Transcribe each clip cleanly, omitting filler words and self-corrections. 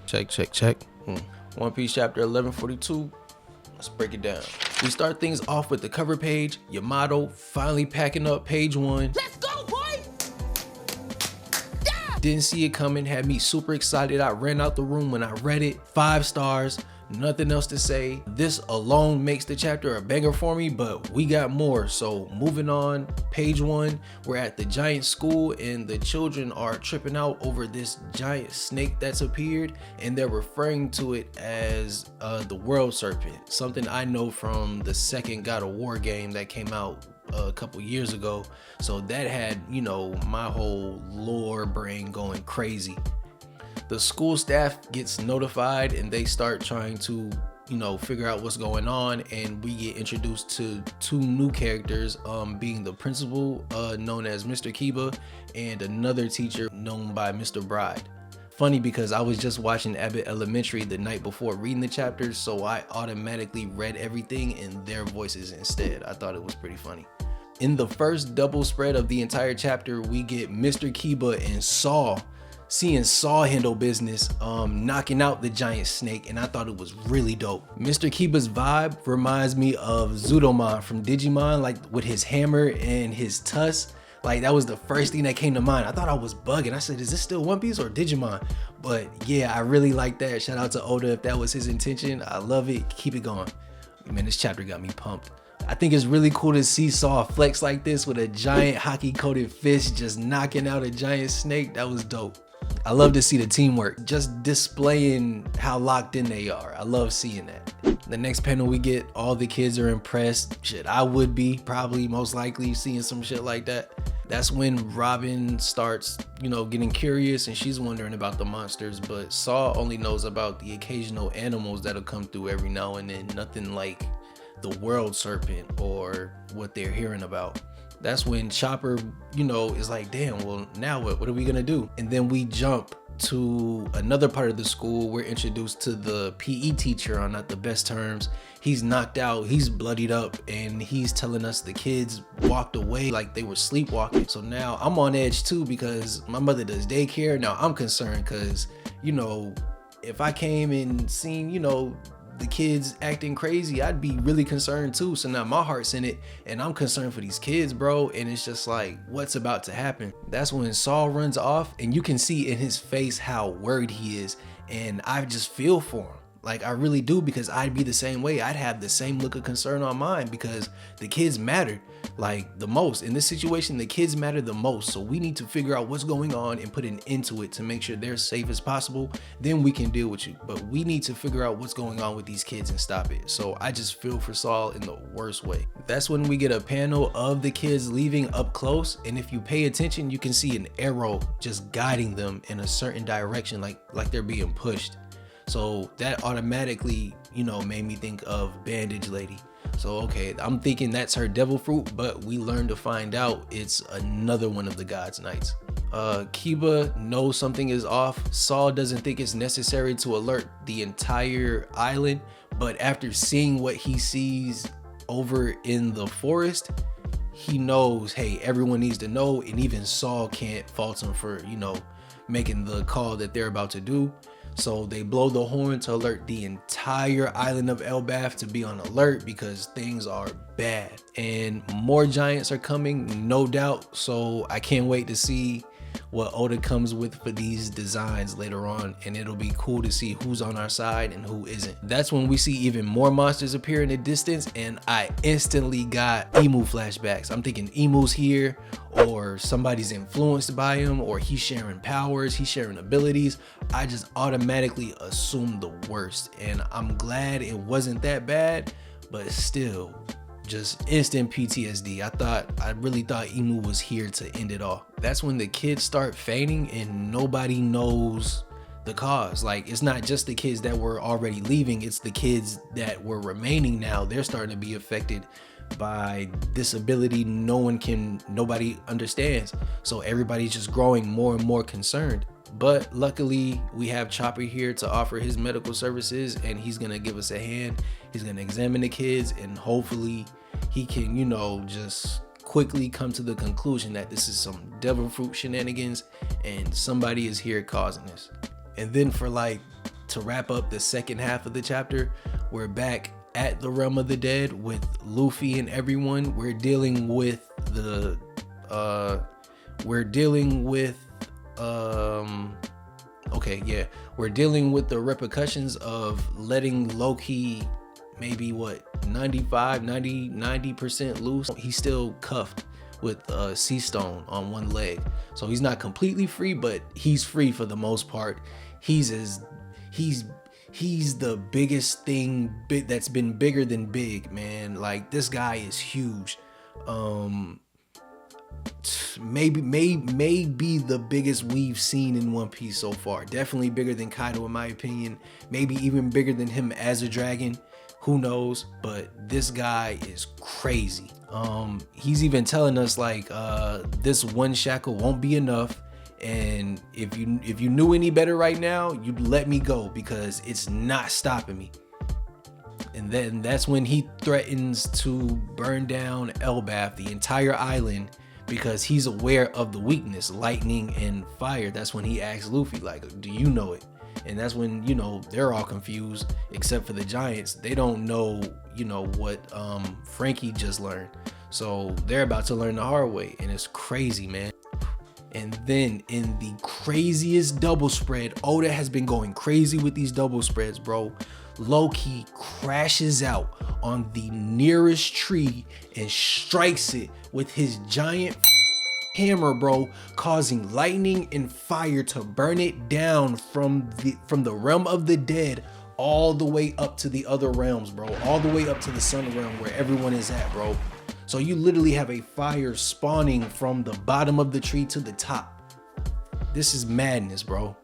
Check. One Piece chapter 1142. Let's break it down. We start things off with the cover page. Yamato finally packing up page 1. Let's go, boy! Yeah! Didn't see it coming, had me super excited. I ran out the room when I read it. 5 stars, nothing else to say. This alone makes the chapter a banger for me, but we got more. So moving on, page 1, we're at the giant school and the children are tripping out over this giant snake that's appeared, and they're referring to it as the world serpent, something I know from the second God of War game that came out a couple years ago. So that had, you know, my whole lore brain going crazy. The school staff gets notified and they start trying to, you know, figure out what's going on, and we get introduced to 2 new characters, being the principal known as Mr. Kiba and another teacher known by Mr. Bride. Funny because I was just watching Abbott Elementary the night before reading the chapters, so I automatically read everything in their voices instead. I thought it was pretty funny. In the first double spread of the entire chapter, we get Mr. Kiba and Saw, seeing Saw handle business, knocking out the giant snake, and I thought it was really dope. Mr. Kiba's vibe reminds me of Zudomon from Digimon, like with his hammer and his tusk. Like, that was the first thing that came to mind. I thought I was bugging. I said, is this still One Piece or Digimon? But yeah, I really like that. Shout out to Oda if that was his intention. I love it. Keep it going. Man, this chapter got me pumped. I think it's really cool to see Saw flex like this with a giant hockey-coated fist just knocking out a giant snake. That was dope. I love to see the teamwork, just displaying how locked in they are. I love seeing that. The next panel we get, all the kids are impressed. Shit, I would be probably most likely seeing some shit like that. That's when Robin starts, you know, getting curious, and she's wondering about the monsters, but Saw only knows about the occasional animals that'll come through every now and then, nothing like the world serpent or what they're hearing about. That's when Chopper, you know, is like, damn, well, now what are we gonna do? And then we jump to another part of the school. We're introduced to the PE teacher on not the best terms. He's knocked out, he's bloodied up, and he's telling us the kids walked away like they were sleepwalking. So now I'm on edge too, because my mother does daycare. Now I'm concerned because, you know, if I came and seen, you know, the kids acting crazy, I'd be really concerned too. So now my heart's in it and I'm concerned for these kids, bro. And it's just like, what's about to happen? That's when Saul runs off, and you can see in his face how worried he is. And I just feel for him. Like, I really do, because I'd be the same way. I'd have the same look of concern on mine, because the kids matter like the most. In this situation, the kids matter the most. So we need to figure out what's going on and put an end to it to make sure they're safe as possible. Then we can deal with you. But we need to figure out what's going on with these kids and stop it. So I just feel for Saul in the worst way. That's when we get a panel of the kids leaving up close. And if you pay attention, you can see an arrow just guiding them in a certain direction, like they're being pushed. So that automatically, you know, made me think of Bandage Lady. So, okay, I'm thinking that's her devil fruit, but we learn to find out it's another one of the God's Knights. Kiba knows something is off. Saul doesn't think it's necessary to alert the entire island, but after seeing what he sees over in the forest, he knows, hey, everyone needs to know, and even Saul can't fault him for, you know, making the call that they're about to do. So they blow the horn to alert the entire island of Elbaf to be on alert, because things are bad and more giants are coming, no doubt. So I can't wait to see what Oda comes with for these designs later on, and it'll be cool to see who's on our side and who isn't. That's when we see even more monsters appear in the distance, and I instantly got Emu flashbacks. I'm thinking Emu's here, or somebody's influenced by him, or he's sharing powers, he's sharing abilities. I just automatically assumed the worst, and I'm glad it wasn't that bad, but still, just instant PTSD. I really thought Emu was here to end it all. That's when the kids start fainting and nobody knows the cause. Like, it's not just the kids that were already leaving, it's the kids that were remaining now. They're starting to be affected by this ability nobody understands. So everybody's just growing more and more concerned. But luckily we have Chopper here to offer his medical services, and he's gonna give us a hand. He's gonna examine the kids, and hopefully he can, you know, just quickly come to the conclusion that this is some devil fruit shenanigans and somebody is here causing this. And then for like to wrap up the second half of the chapter, we're back at the realm of the dead with Luffy and everyone. We're dealing with the we're dealing with the repercussions of letting Loki maybe 90% loose. He's still cuffed with Sea Stone on one leg, so he's not completely free, but he's free for the most part. He's the biggest thing that's been bigger than big, man. Like, this guy is huge. Maybe the biggest we've seen in One Piece so far. Definitely bigger than Kaido in my opinion. Maybe even bigger than him as a dragon. Who knows? But this guy is crazy. He's even telling us like this one shackle won't be enough, and if you knew any better right now, you'd let me go because it's not stopping me. And then that's when he threatens to burn down Elbaf, the entire island, because he's aware of the weakness, lightning and fire. That's when he asks Luffy, like, do you know it? And that's when, they're all confused, except for the giants. They don't know, what Frankie just learned. So they're about to learn the hard way, and it's crazy, man. And then in the craziest double spread, Oda has been going crazy with these double spreads, bro. Loki crashes out on the nearest tree and strikes it with his giant hammer, bro, causing lightning and fire to burn it down from the realm of the dead all the way up to the other realms, bro. All the way up to the sun realm where everyone is at, bro. So you literally have a fire spawning from the bottom of the tree to the top. This is madness, bro.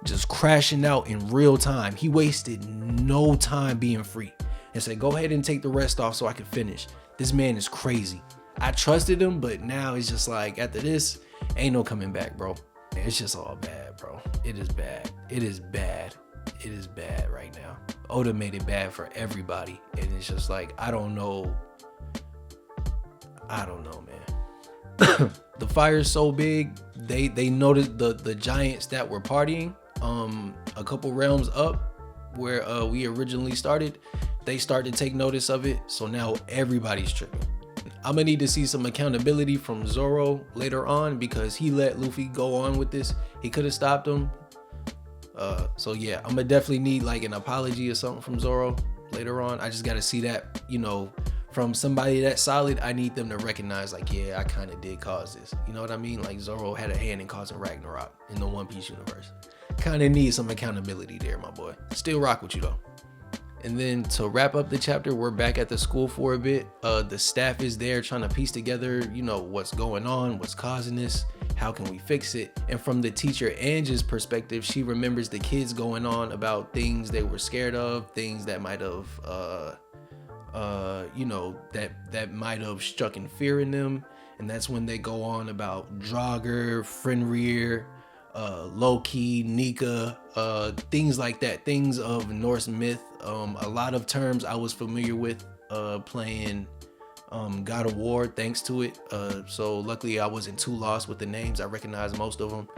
Just crashing out in real time. He wasted no time being free and said, go ahead and take the rest off so I can finish. This man is crazy. I trusted him, but now it's just like, after this, ain't no coming back, bro. It's just all bad, bro. It is bad. It is bad. It is bad right now. Oda made it bad for everybody. And it's just like, I don't know, man. The fire is so big, they noticed the giants that were partying a couple realms up where we originally started. They started to take notice of it, so now everybody's tripping. I'm gonna need to see some accountability from Zoro later on, because he let Luffy go on with this. He could have stopped him. So yeah, I'm gonna definitely need like an apology or something from Zoro later on. I just gotta see that, from somebody that solid. I need them to recognize like, yeah, I kind of did cause this. You know what I mean? Like, Zoro had a hand in causing Ragnarok in the One Piece universe. Kind of need some accountability there, my boy. Still rock with you though. And then to wrap up the chapter, we're back at the school for a bit. The staff is there trying to piece together, what's going on, what's causing this, how can we fix it? And from the teacher Angie's perspective, she remembers the kids going on about things they were scared of, things that might have, that might have struck in fear in them. And that's when they go on about Draugr, Fenrir, Loki, Nika, things like that, things of Norse myth. A lot of terms I was familiar with playing God of War thanks to it. So luckily I wasn't too lost with the names. I recognized most of them.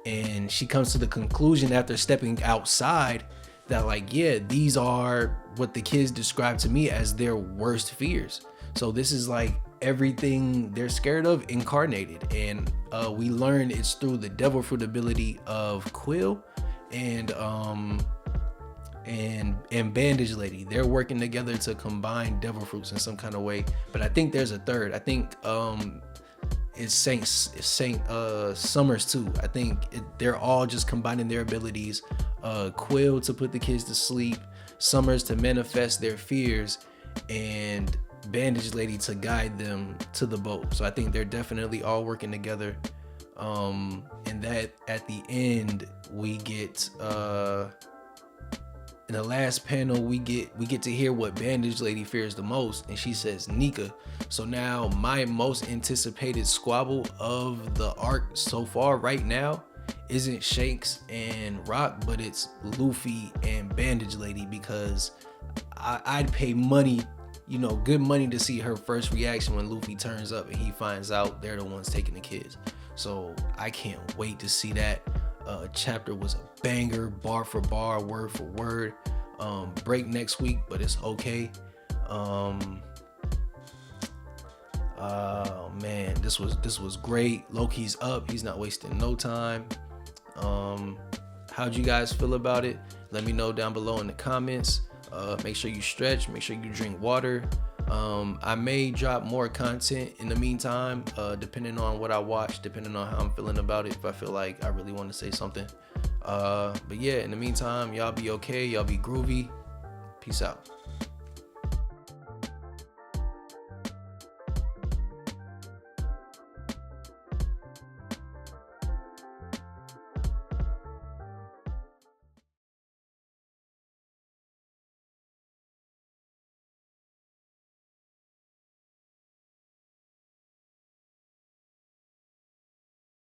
And she comes to the conclusion after stepping outside that like, yeah, these are what the kids described to me as their worst fears. So this is like everything they're scared of incarnated, and we learn it's through the devil fruit ability of Quill and Bandage Lady. They're working together to combine devil fruits in some kind of way, but I think there's a third. I think it's Saint Summers too. I think they're all just combining their abilities. Quill to put the kids to sleep, Summers to manifest their fears, and Bandage Lady to guide them to the boat. So I think they're definitely all working together. And that at the end we get in the last panel we get to hear what Bandage Lady fears the most, and she says Nika. So now my most anticipated squabble of the arc so far right now isn't Shanks and Rock, but it's Luffy and Bandage Lady, because I'd pay money, good money, to see her first reaction when Luffy turns up and he finds out they're the ones taking the kids. So I can't wait to see that. Chapter was a banger, bar for bar, word for word. Break next week, but it's okay. Man, this was great. Loki's up. He's not wasting no time. How'd you guys feel about it? Let me know down below in the comments. Make sure you stretch. Make sure you drink water. I may drop more content in the meantime, depending on what I watch, depending on how I'm feeling about it. If I feel like I really want to say something. But yeah, in the meantime, y'all be okay. Y'all be groovy. Peace out.